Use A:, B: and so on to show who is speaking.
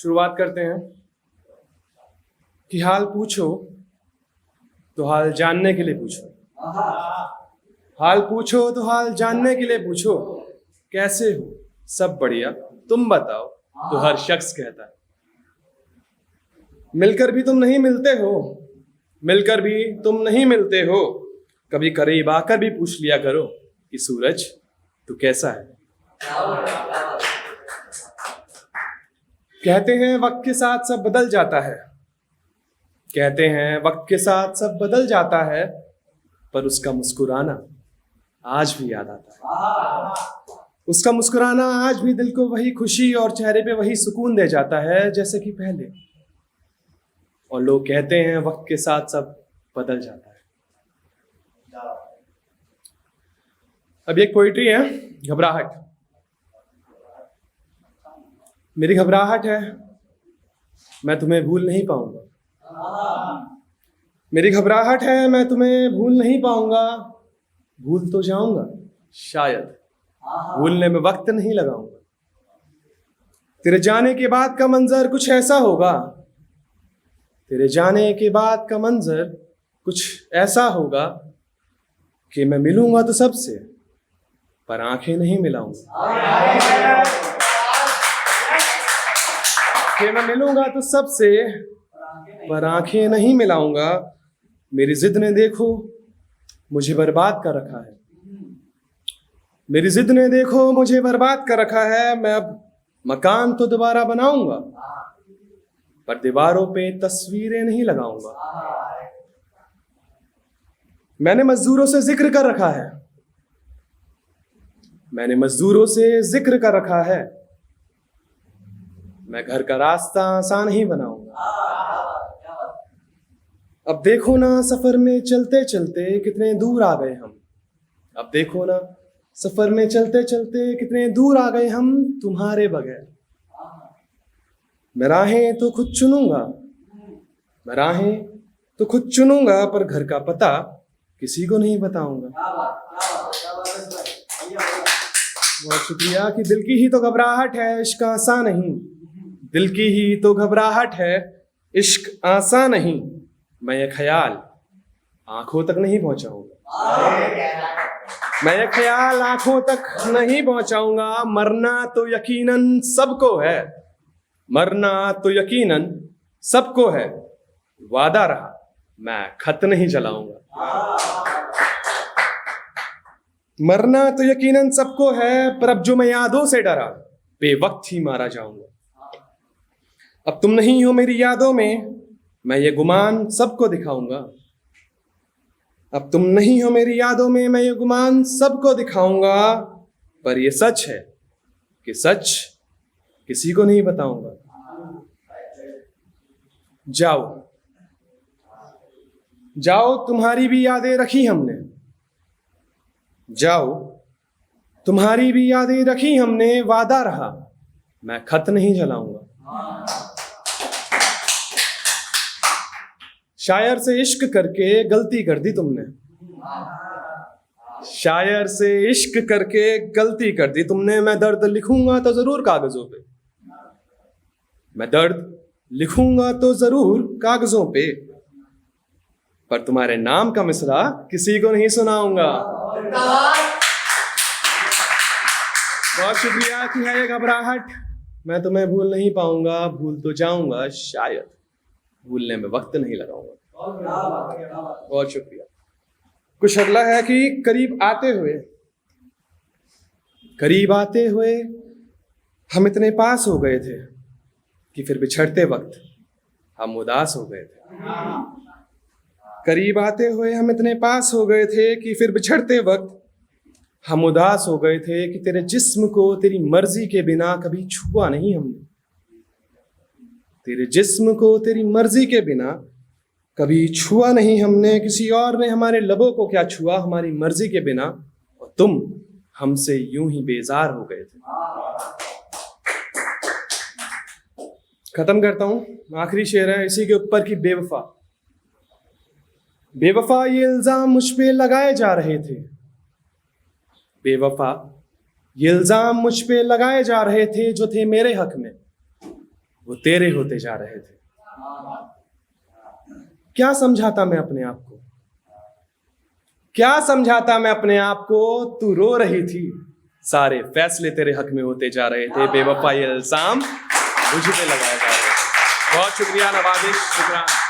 A: शुरुआत करते हैं कि हाल पूछो तो हाल जानने के लिए पूछो। हाल पूछो तो हाल जानने के लिए पूछो। कैसे हो? सब बढ़िया, तुम बताओ, तो हर शख्स कहता है। मिलकर भी तुम नहीं मिलते हो, मिलकर भी तुम नहीं मिलते हो। कभी करीब आकर भी पूछ लिया करो कि सूरज तू कैसा है। कहते हैं वक्त के साथ सब बदल जाता है, कहते हैं वक्त के साथ सब बदल जाता है, पर उसका मुस्कुराना आज भी याद आता है। उसका मुस्कुराना आज भी दिल को वही खुशी और चेहरे पे वही सुकून दे जाता है जैसे कि पहले। और लोग कहते हैं वक्त के साथ सब बदल जाता है। अब एक पोइट्री है, घबराहट। मेरी घबराहट है, मैं तुम्हें भूल नहीं पाऊंगा। मेरी घबराहट है, मैं तुम्हें भूल नहीं पाऊंगा। भूल तो जाऊंगा शायद, भूलने में वक्त नहीं लगाऊंगा। तेरे जाने के बाद का मंजर कुछ ऐसा होगा, तेरे जाने के बाद का मंजर कुछ ऐसा होगा कि मैं मिलूंगा तो सबसे, पर आंखें नहीं मिलाऊंगा। कि मैं मिलूंगा तो सबसे, पर आंखें नहीं मिलाऊंगा। मेरी जिद ने देखो मुझे बर्बाद कर रखा है, मेरी जिद ने देखो मुझे बर्बाद कर रखा है। मैं अब मकान तो दोबारा बनाऊंगा, पर दीवारों पे तस्वीरें नहीं लगाऊंगा। मैंने मजदूरों से जिक्र कर रखा है, मैंने मजदूरों से जिक्र कर रखा है। मैं घर का रास्ता आसान नहीं बनाऊंगा। अब देखो ना सफर में चलते चलते कितने दूर आ गए हम। अब देखो ना सफर में चलते चलते कितने दूर आ गए हम तुम्हारे बगैर। मैं राहें तो खुद चुनूंगा, मैं राहें तो खुद चुनूंगा, पर घर का पता किसी को नहीं बताऊंगा। बहुत शुक्रिया। कि दिल की ही तो घबराहट है, इश्क आसान नहीं। दिल की ही तो घबराहट है, इश्क आसान नहीं। मैं ये ख्याल आंखों तक नहीं पहुंचाऊंगा, मैं ये ख्याल आंखों तक नहीं पहुंचाऊंगा। मरना तो यकीनन सबको है, मरना तो यकीनन सबको है। वादा रहा मैं खत नहीं जलाऊंगा। मरना तो यकीनन सबको है, पर अब जो मैं यादों से डरा बेवक्त ही मारा जाऊंगा। अब तुम नहीं हो मेरी यादों में, मैं ये गुमान सबको दिखाऊंगा। अब तुम नहीं हो मेरी यादों में, मैं ये गुमान सबको दिखाऊंगा। पर ये सच है कि सच किसी को नहीं बताऊंगा। जाओ जाओ तुम्हारी भी यादें रखी हमने, जाओ तुम्हारी भी यादें रखी हमने। वादा रहा मैं खत नहीं जलाऊंगा। शायर से इश्क करके गलती कर दी तुमने, शायर से इश्क करके गलती कर दी तुमने। मैं दर्द लिखूंगा तो जरूर कागजों पे, मैं दर्द लिखूंगा तो जरूर कागजों पे, पर तुम्हारे नाम का मिसरा किसी को नहीं सुनाऊंगा। बहुत शुक्रिया। कि है ये घबराहट, मैं तुम्हें भूल नहीं पाऊंगा। भूल तो जाऊंगा शायद, भूलने में वक्त नहीं लगाऊंगा। बहुत शुक्रिया। कुछ अगला है कि करीब आते हुए, करीब आते हुए हम इतने पास हो गए थे कि फिर बिछड़ते वक्त हम उदास हो गए थे। करीब आते हुए हम इतने पास हो गए थे कि फिर बिछड़ते वक्त हम उदास हो गए थे। कि तेरे जिस्म को तेरी मर्जी के बिना कभी छुआ नहीं हमने, तेरे जिस्म को तेरी मर्जी के बिना कभी छुआ नहीं हमने। किसी और ने हमारे लबों को क्या छुआ हमारी मर्जी के बिना, और तुम हमसे यूं ही बेजार हो गए थे। खत्म करता हूं, आखिरी शेर है इसी के ऊपर की बेवफा। बेवफा ये इल्जाम मुझ पे लगाए जा रहे थे, बेवफा ये इल्जाम मुझ पे लगाए जा रहे थे जो थे मेरे हक में। वो तेरे होते जा रहे थे। क्या समझाता मैं अपने आप को, क्या समझाता मैं अपने आप को, तू रो रही थी, सारे फैसले तेरे हक में होते जा रहे थे, बेवफा ये इल्जाम मुझ पे लगाया जा रहा है। बहुत शुक्रिया नवाजिश, शुक्रान।